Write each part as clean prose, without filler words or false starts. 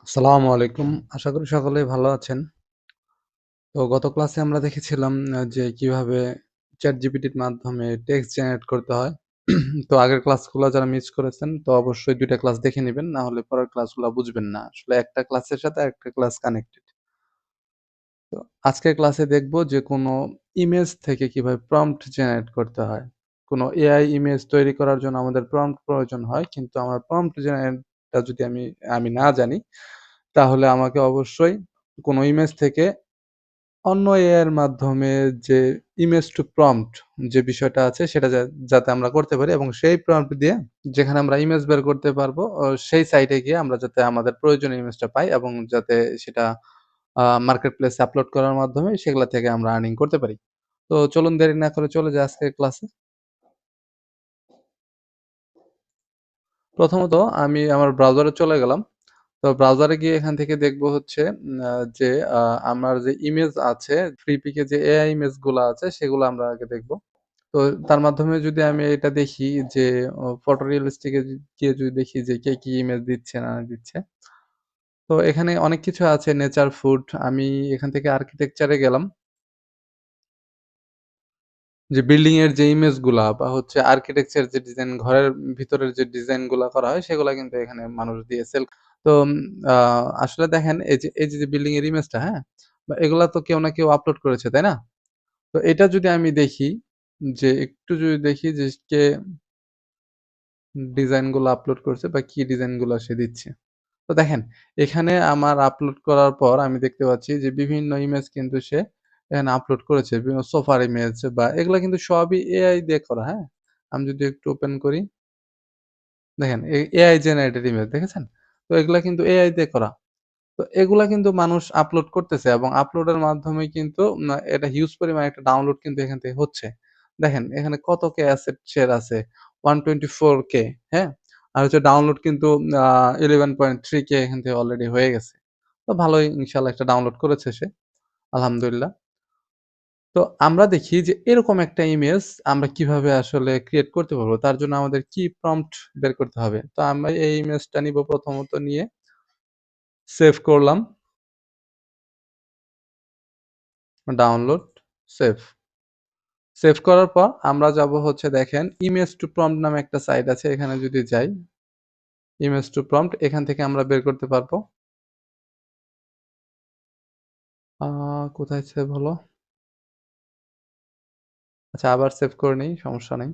আসসালামু আলাইকুম। আশা করি সকলেই ভালো আছেন। তো গত ক্লাসে আমরা দেখেছিলাম যে কিভাবে ChatGPT র মাধ্যমে টেক্সট জেনারেট করতে হয়। তো আগের ক্লাসগুলো যারা মিস করেছেন তো অবশ্যই ২ টা ক্লাস দেখে নিবেন। না হলে পরের ক্লাসগুলা বুঝবেন না। আসলে একটা ক্লাসের সাথে আরেকটা ক্লাস কানেক্টেড। তো আজকের ক্লাসে দেখব যে কোনো ইমেজ থেকে কিভাবে প্রম্পট জেনারেট করতে হয়। কোনো AI ইমেজ তৈরি করার জন্য আমাদের প্রম্পট প্রয়োজন হয়। কিন্তু আমার প্রম্পট জেনারেটটা যদি আমি না জানি, তাহলে আমাকে অবশ্যই কোনো ইমেজ থেকে অন্য এআই এর মাধ্যমে যে ইমেজ টু প্রম্পট যে বিষয়টা আছে সেটা যাতে আমরা করতে পারি এবং সেই প্রম্পট দিয়ে যেখানে আমরা ইমেজ বের করতে পারবো সেই সাইটে গিয়ে আমরা যাতে আমাদের প্রয়োজনীয় ইমেজটা পাই এবং যাতে সেটা মার্কেট প্লেসে আপলোড করার মাধ্যমে সেগুলা থেকে আমরা আর্নিং করতে পারি। তো চলুন দেরি না করে চলে যাই আজকের ক্লাসে। প্রথমত আমি আমার ব্রাউজারে চলে গেলাম। তো ব্রাউজারে গিয়ে এখান থেকে দেখব হচ্ছে যে আমার যে ইমেজ আছে ফ্রি পিকে যে এআই ইমেজ গুলা আছে সেগুলো আমরা আগে দেখব। তো তার মাধ্যমে যদি আমি এটা দেখি যে ফটো রিয়ালিস্টিক এ গিয়ে যদি দেখি যে কে কি ইমেজ দিচ্ছে না দিচ্ছে। তো এখানে অনেক কিছু আছে নেচার, ফুড। আমি এখান থেকে আর্কিটেকচার এ গেলাম। যে বিল্ডিং এর যে ইমেজ গুলা বা হচ্ছে আর্কিটেকচার যে ডিজাইন ঘরের ভিতরের যে ডিজাইন গুলা করা হয় সেগুলা কিন্তু এখানে মানুষ দিয়ে সেল তো আ আসলে দেখেন এই যে বিল্ডিং এর ইমেজটা, হ্যাঁ? বা এগুলা তো কেউ না কেউ আপলোড করেছে, তাই না? তো এটা যদি আমি দেখি যে একটু যদি দেখি যে কে ডিজাইন গুলো আপলোড করছে বা কি ডিজাইন গুলা সে দিচ্ছে। তো দেখেন এখানে আমার আপলোড করার পর আমি দেখতে পাচ্ছি যে বিভিন্ন ইমেজ কিন্তু সে এখানে আপলোড করেছে। বিভিন্ন সোফার ইমেজ বা এগুলা কিন্তু সবই এআই দিয়ে করা, হ্যাঁ? আমি যদি একটু ওপেন করি, দেখেন এআই জেনারেটেড ইমেজ দেখেছেন? তো এগুলা কিন্তু এআই দিয়ে করা। তো এগুলা কিন্তু মানুষ আপলোড করতেছে এবং আপলোডের মাধ্যমে কিন্তু এটা হিউজ পরিমাণে একটা ডাউনলোড কিন্তু এখান থেকে হচ্ছে। দেখেন এখানে কত কে অ্যাসেট শেয়ার আছে 124 কে, হ্যাঁ? আর হচ্ছে ডাউনলোড কিন্তু আ 11.3 কে এখান থেকে অলরেডি হয়ে গেছে। তো ভালোই ইনশাআল্লাহ একটা ডাউনলোড করেছে সে। আলহামদুলিল্লাহ। তো আমরা দেখি যে এরকম একটা ইমেজ আমরা কিভাবে আসলে ক্রিয়েট করতে পারবো। তার জন্য আমাদের কি প্রম্পট বের করতে হবে। তো আমরা এই ইমেজটা নিবো প্রথমত নিয়ে সেভ করলাম। Download, save. সেভ করার পর আমরা যাবো হচ্ছে দেখেন ইমেজ টু প্রম্পট নামে একটা সাইট আছে। এখানে যদি যাই, ইমেজ টু প্রম্পট এখান থেকে আমরা বের করতে পারবো। আ কোথায় সেভ হলো? আচ্ছা আবার সেভ করে নেই, সমস্যা নেই।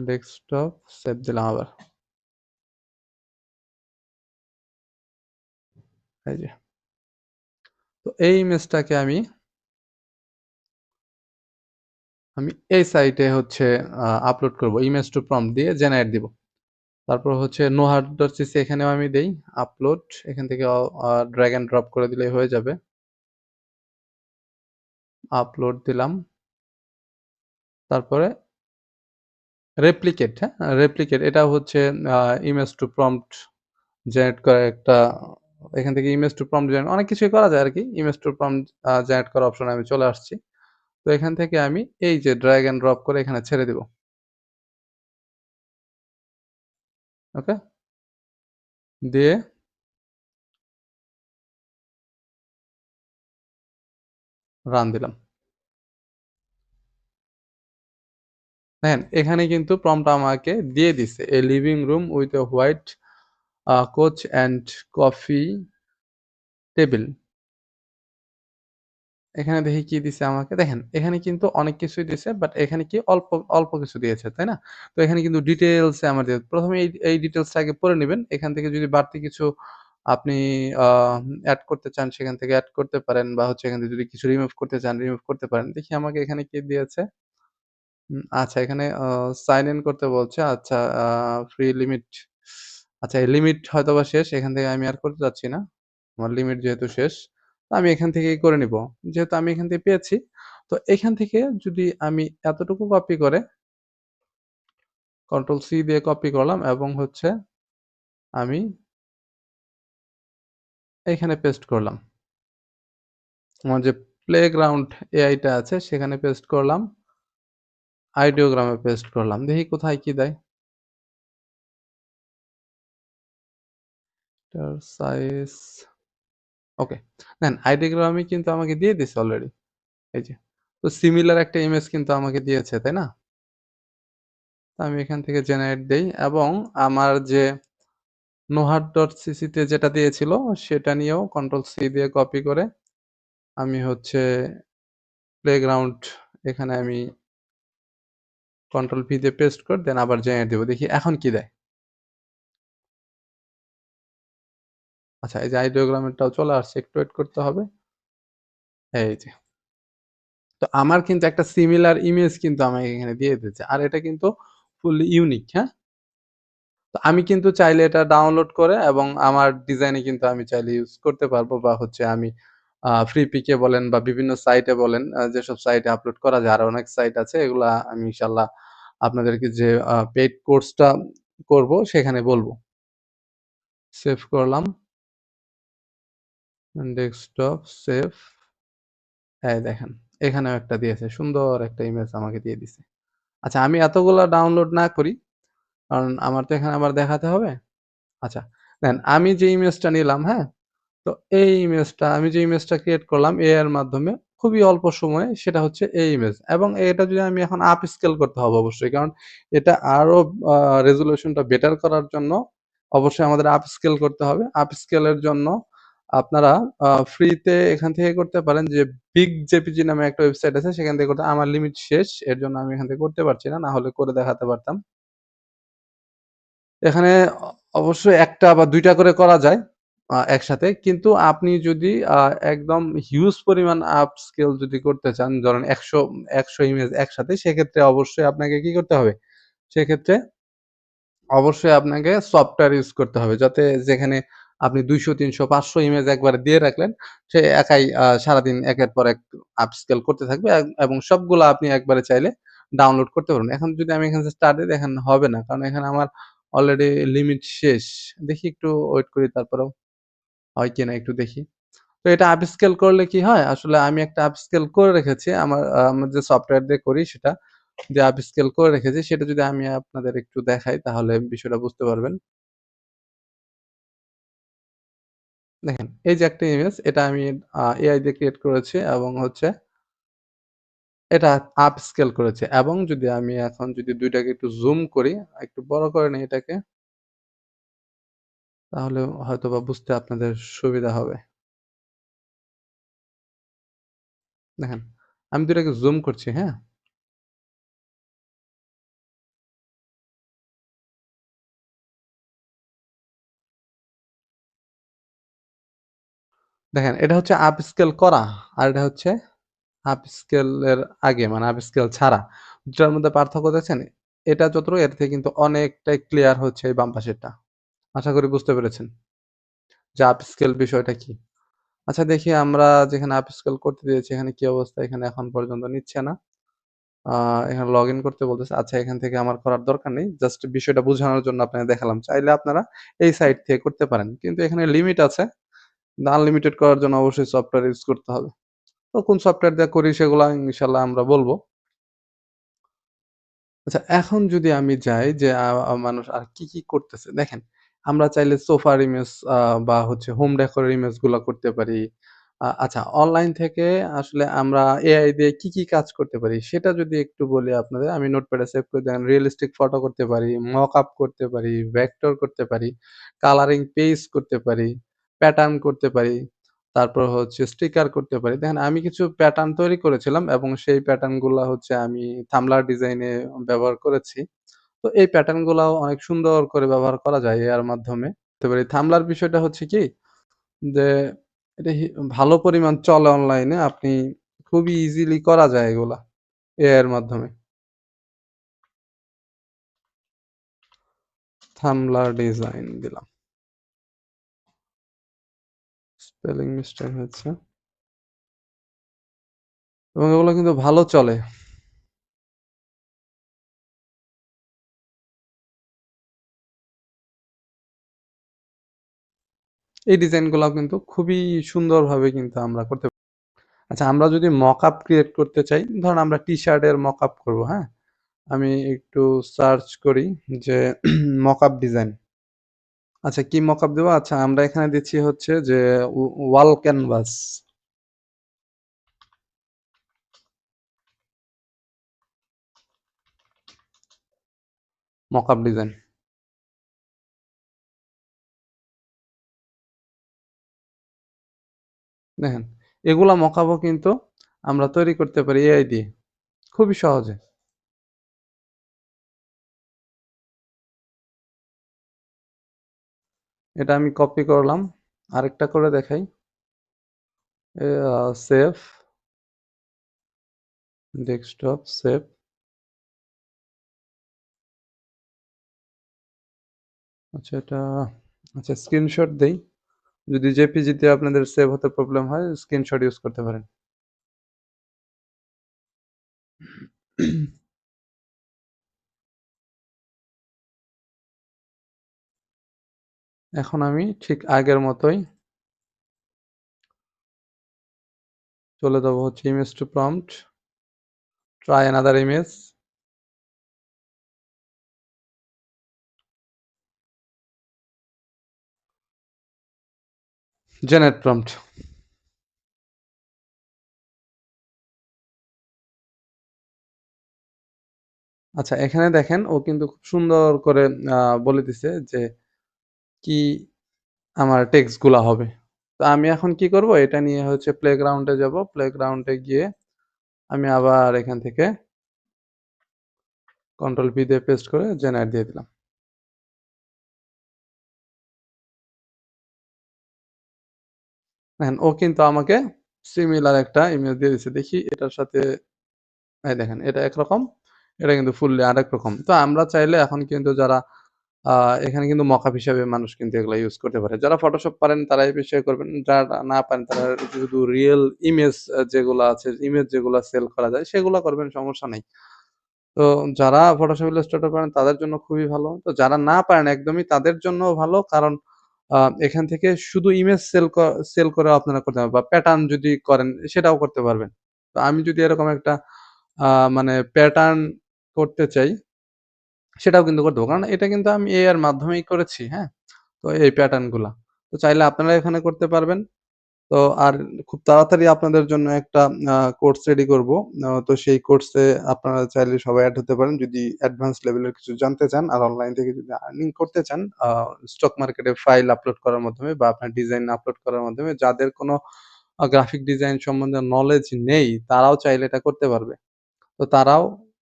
ডেস্কটপ সেভ দিলাম আবার। এই যে। তো এই ইমেজটাকে আমি এই সাইটে হচ্ছে আপলোড করব। ইমেজ টু প্রম্পট দিয়ে জেনারেট দিব। তারপর হচ্ছে nohad.cc এখানেও আমি দেই আপলোড। এখান থেকে ড্রাগ অ্যান্ড ড্রপ করে দিলেই হয়ে যাবে। আপলোড দিলাম। তারপরে রেপ্লিকেট, হ্যাঁ? রেপ্লিকেট এটা হচ্ছে আ ইমেজ টু প্রম্পট জেনারেট করার একটা এখান থেকে ইমেজ টু প্রম্পট জেনারেট অনেক কিছুই করা যায় আরকি। ইমেজ টু প্রম্পট জেনারেট করার অপশনে আমি চলে আসছি। তো এখান থেকে আমি এই যে ড্রাগ অ্যান্ড ড্রপ করে এখানে ছেড়ে দিব। ওকে? দিয়ে রান দিলাম। দেখেন এখানে কিন্তু প্রম্পট আমাকে দিয়ে দিছে। A living room with a white couch and coffee table. এখানে দেখি কি দিছে আমাকে। দেখেন এখানে কিন্তু অনেক কিছুই দিছে। বাট এখানে কি অল্প কিছু দিয়েছে, তাই না? তো এখানে কিন্তু ডিটেইলস এ আমার দিয়ে ১ম এ এই ডিটেইলসটা আগে পড়ে নিবেন। এখান থেকে যদি বাড়তি কিছু আপনি আ এড করতে চান সেখান থেকে এড করতে পারেন বা হচ্ছে এখান থেকে যদি কিছু রিমুভ করতে চান রিমুভ করতে পারেন। দেখি আমাকে এখানে কি দিয়েছে? আচ্ছা এখানে সাইন ইন করতে বলছে। আচ্ছা ফ্রি লিমিট। আচ্ছা এই লিমিট হয়তোবা শেষ। এখান থেকে আমি আর করতে চাচ্ছি না। আমার লিমিট যেহেতু শেষ, তো আমি এখান থেকেই করে নিবো। যেহেতু আমি এখান থেকে পেয়েছি, তো এখান থেকে যদি আমি এতটুকু কপি করে কন্ট্রোল সি দিয়ে কপি করলাম এবং হচ্ছে আমি এইখানে পেস্ট করলাম। আমার যে প্লেগ্রাউন্ড এআই টা আছে সেখানে পেস্ট করলাম। আইডিওগ্রামে পেস্ট করলাম। দেখি কোথায় কি দেয়? এটার সাইজ ওকে। দেন আইডিগুলো আমি কিন্তু আমাকে দিয়ে দিছে অলরেডি। এই যে। তো সিমিলার একটা ইমেজ কিন্তু আমাকে দিয়েছে, তাই না? তো আমি এখান থেকে জেনারেট দেই এবং আমার যে nohat.cc তে যেটা দিয়েছিল সেটা নিয়েও কন্ট্রোল সি দিয়ে কপি করে আমি হচ্ছে প্লেগ্রাউন্ড এখানে আমি কন্ট্রোল ভি দিয়ে পেস্ট করে দেন আবার জেনারেট দিব। দেখি এখন কি দেয়? আচ্ছা এই যে আইডিওগ্রামেরটাও চলে আসছে। একটু ওয়েট করতে হবে। এই যে। তো আমার কিন্তু একটা সিমিলার ইমেজ কিন্তু আমাকে এখানে দিয়ে দিয়েছে। আর এটা কিন্তু ফুললি ইউনিক, হ্যাঁ? তো আমি কিন্তু চাইলে এটা ডাউনলোড করে এবং আমার ডিজাইনে কিন্তু আমি চাইলে ইউজ করতে পারবো বা হচ্ছে আমি ফ্রি পিকে বলেন বা বিভিন্ন সাইটে বলেন যেসব সাইটে আপলোড করা যায় আরো অনেক সাইট আছে এগুলা আমি ইনশাআল্লাহ আপনাদেরকে যে পেইড কোর্সটা করব সেখানে বলব। সেভ করলাম। Desktop save. এই দেখেন এখানেও একটা দিয়েছে। সুন্দর একটা ইমেজ আমাকে দিয়ে দিছে। আচ্ছা আমি এতগুলা ডাউনলোড না করি। কারণ আমার তো এখানে আবার দেখাতে হবে। আচ্ছা দেন আমি যে ইমেজটা নিলাম, হ্যাঁ? তো এই ইমেজটা আমি যে ইমেজটা ক্রিয়েট করলাম এআই এর মাধ্যমে খুবই অল্প সময়ে সেটা হচ্ছে এই ইমেজ এবং এটা যদি আমি এখন আপ স্কেল করতে হবে অবশ্যই। কারণ এটা আরো আ রেজোলিউশনটা বেটার করার জন্য অবশ্যই আমাদের আপ স্কেল করতে হবে। আপ স্কেল এর জন্য আপনারা ফ্রিতে এখান থেকে করতে পারেন যে বিগ জেপিজি নামে একটা ওয়েবসাইট আছে সেখান থেকে করতে আমার লিমিট শেষ। এর জন্য আমি এখান থেকে করতে পারছি না। না হলে করে দেখাতে পারতাম। এখানে অবশ্যই ১ টা বা ২ টা করে করা যায় একসাথে। কিন্তু আপনি যদি একদম হিউজ পরিমাণ আপস্কেল যদি করতে চান, ধরেন ১০০ ইমেজ একসাথে সেক্ষেত্রে অবশ্যই আপনাকে কি করতে হবে? সেক্ষেত্রে অবশ্যই আপনাকে সফটওয়্যার ইউজ করতে হবে। যাতে যেখানে আপনি ২০০, ৩০০, ৫০০ ইমেজ একবারে দিয়ে রাখলেন, সে একাই সারাদিন একের পর এক আপস্কেল করতে থাকবে এবং সবগুলা আপনি একবারে চাইলে ডাউনলোড করতে পারবেন। এখন যদি আমি এখানে স্টার্ট দেই দেখেন হবে না। কারণ এখানে আমার অলরেডি লিমিট শেষ। দেখি একটু ওয়েট করি তারপরেও হয় কিনা একটু দেখি। তো এটা আপস্কেল করলে কি হয়? আসলে আমি একটা আপস্কেল করে রেখেছি। আমার যে সফটওয়্যার দিয়ে করি সেটা যে আপস্কেল করে রেখেছি সেটা যদি আমি আপনাদের একটু দেখাই তাহলে বিষয়টা বুঝতে পারবেন। দেখেন এই যে একটা ইমেজ এটা আমি এআই দিয়ে ক্রিয়েট করেছি এবং হচ্ছে এটা আপস্কেল করেছি এবং যদি আমি এখন যদি ২ টাকে একটু জুম করি, একটু বড় করে নেই এটাকে, তাহলে হয়তোবা বুঝতে আপনাদের সুবিধা হবে। দেখেন আমি ২ টাকে জুম করছি, হ্যাঁ? দেখেন এটা হচ্ছে আপস্কেল করা আর এটা হচ্ছে আপস্কেল এর আগে মানে আপস্কেল ছাড়া। ২ টার মধ্যে পার্থক্য দেখছেন? এটা যতটুকু এর থেকে কিন্তু অনেকটাই ক্লিয়ার হচ্ছে এই বাম পাশেরটা। আশা করি বুঝতে পেরেছেন যে আপস্কেল বিষয়টা কি। আচ্ছা দেখি আমরা যেখানে আপস্কেল করতে দিয়েছি এখানে কি অবস্থা? এখানে এখন পর্যন্ত নিচ্ছে না। আ এখানে লগইন করতে বলতেছে। আচ্ছা এখান থেকে আমার করার দরকার নেই। জাস্ট বিষয়টা বুঝানোর জন্য আপনাকে দেখালাম। চাইলে আপনারা এই সাইট থেকে করতে পারেন। কিন্তু এখানে লিমিট আছে। আনলিমিটেড করার জন্য অবশ্যই সফটওয়্যার ইউজ করতে হবে। তো কোন সফটওয়্যার দিয়ে করি সেগুলা ইনশাআল্লাহ আমরা বলব। আচ্ছা এখন যদি আমি যাই যে আ আ মানুষ আর কি করতেছে? দেখেন, আমরা চাইলে সোফার ইমেজ বা হচ্ছে হোম ডেকোর এর ইমেজ গুলা করতে পারি। আচ্ছা অনলাইন থেকে আসলে আমরা এআই দিয়ে কি কাজ করতে পারি? সেটা যদি একটু বলি আপনাদের, আমি নোটপ্যাডে সেভ করে দেন। রিয়ালিস্টিক ফটো করতে পারি, মক-আপ করতে পারি, ভেক্টর করতে পারি, কালারিং পেস্ট করতে পারি, প্যাটার্ন করতে পারি। তারপর হচ্ছে স্টিকার করতে পারি। দেখেন আমি কিছু প্যাটার্ন তৈরি করেছিলাম এবং সেই প্যাটার্ন গুলা হচ্ছে আমি থাম্বলার ডিজাইনে ব্যবহার করেছি। তো এই প্যাটার্ন গুলাও অনেক সুন্দর করে ব্যবহার করা যায় এর মাধ্যমে। তো এবার এই থাম্বলার বিষয়টা হচ্ছে কি যে এটা ভালো পরিমাণ চলে অনলাইনে। আপনি খুবই ইজিলি করা যায় এগুলা এআই এর মাধ্যমে। থাম্বলার ডিজাইন দিলাম। স্পেলিং মিস্টেক হয়েছে। এবং এগুলো কিন্তু ভালো চলে। এই ডিজাইন গুলাও কিন্তু খুবই সুন্দরভাবে কিন্তু আমরা করতে আচ্ছা আমরা যদি মকআপ ক্রিয়েট করতে চাই, ধরেন আমরা টি-শার্টের মকআপ করব, হ্যাঁ? আমি একটু সার্চ করি যে মকআপ ডিজাইন। আচ্ছা কি মকআপ দেবো? আচ্ছা আমরা এখানে দিচ্ছি হচ্ছে যে ওয়াল ক্যানভাস মকআপ ডিজাইন। দেখেন এগুলা মকআপও কিন্তু আমরা তৈরি করতে পারি এআই দিয়ে খুবই সহজে। এটা আমি কপি করলাম। আরেকটা করে দেখাই। Save, desktop save. আচ্ছা এটা আচ্ছা স্ক্রিনশট দেই। যদি জেপিজিতে আপনাদের সেভ হতে প্রবলেম হয় স্ক্রিনশট ইউজ করতে পারেন। এখন আমি ঠিক আগের মতোই চলে যাব হচ্ছে image to prompt, try another image, generate prompt. আচ্ছা এখানে দেখেন ও কিন্তু খুব সুন্দর করে বলে দিছে যে কি আমার টেক্সট গুলা হবে। তো আমি এখন কি করব? এটা নিয়ে হচ্ছে প্লেগ্রাউন্ডে যাব। প্লেগ্রাউন্ডে গিয়ে আমি আবার এখান থেকে কন্ট্রোল ভি দিয়ে পেস্ট করে জেনারেট দিয়ে দিলাম। দেখেন ও কিন্তু আমাকে সিমিলার একটা ইমেজ দিয়ে দিছে। দেখি এটার সাথে এই দেখেন এটা একরকম, এটা কিন্তু ফুললি আরেক রকম। তো আমরা চাইলে এখন কিন্তু যারা আ এখানে কিন্তু মকআপ হিসাবে মানুষ কিন্তু এগুলা ইউজ করতে পারে। যারা ফটোশপ পারেন তারা এই বিষয়ে করবেন। যারা না পারেন তারা শুধু রিয়েল ইমেজ যেগুলা আছে, ইমেজ যেগুলা সেল করা যায় সেগুলা করবেন সমস্যা নাই। তো যারা ফটোশপ ইলাস্ট্রেটর পারেন তাদের জন্য খুবই ভালো। তো যারা না পারেন একদমই তাদের জন্যও ভালো। কারণ আ এখান থেকে শুধু ইমেজ সেল করেও আপনারা করতে পারবেন বা প্যাটার্ন যদি করেন সেটাও করতে পারবেন। তো আমি যদি এরকম একটা আ মানে প্যাটার্ন করতে চাই সেটাও কিন্তু করতে পারবো। কারণ এটা কিন্তু আমি এআই এর মাধ্যমেই করেছি, হ্যাঁ? তো এই প্যাটার্ন গুলা। তো চাইলে আপনারা এখানে করতে পারবেন। তো আর খুব তাড়াতাড়ি আপনাদের জন্য একটা কোর্স রেডি করব। তো সেই কোর্সে আপনারা চাইলে সবাই এড হতে পারেন যদি অ্যাডভান্স লেভেলের কিছু জানতে চান। আর অনলাইন থেকে যদি আর্নিং করতে চান স্টক মার্কেটে ফাইল আপলোড করার মাধ্যমে বা আপনার ডিজাইন আপলোড করার মাধ্যমে যাদের কোনো গ্রাফিক ডিজাইন সম্বন্ধে নলেজ নেই তারাও চাইলে এটা করতে পারবে। তো তারাও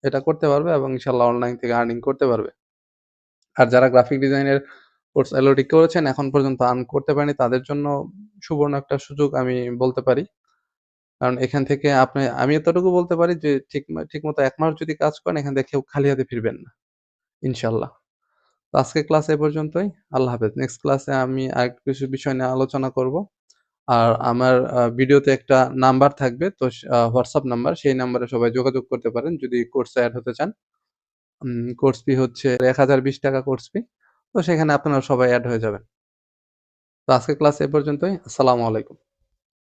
এটা করতে পারবে এবং ইনশাআল্লাহ অনলাইন থেকে আর্নিং করতে পারবে। আর যারা গ্রাফিক ডিজাইনের কোর্স অলরেডি করেছেন এখন পর্যন্ত আর্ন করতে পারেনি তাদের জন্য সুবর্ণ একটা সুযোগ আমি বলতে পারি। কারণ এখান থেকে আমি এতটুকু বলতে পারি যে ঠিকমতো ১ মাস যদি কাজ করেন এখান থেকে কেউ খালি হাতে ফিরবেন না। ইনশাআল্লাহ। তো আজকের ক্লাস এ পর্যন্তই। আল্লাহ হাফেজ। নেক্সট ক্লাসে আমি আরেকটু কিছু বিষয় নিয়ে আলোচনা করব। আর আমার ভিডিওতে একটা নাম্বার থাকবে তো WhatsApp নাম্বার সেই নাম্বারে সবাই যোগাযোগ করতে পারেন যদি কোর্সে এড হতে চান। কোর্স ফি হচ্ছে ৳১,০২০ কোর্স ফি। তো সেখানে আপনারা সবাই এড হয়ে যাবেন। তো আজকের ক্লাস এ পর্যন্তই। আসসালামু আলাইকুম।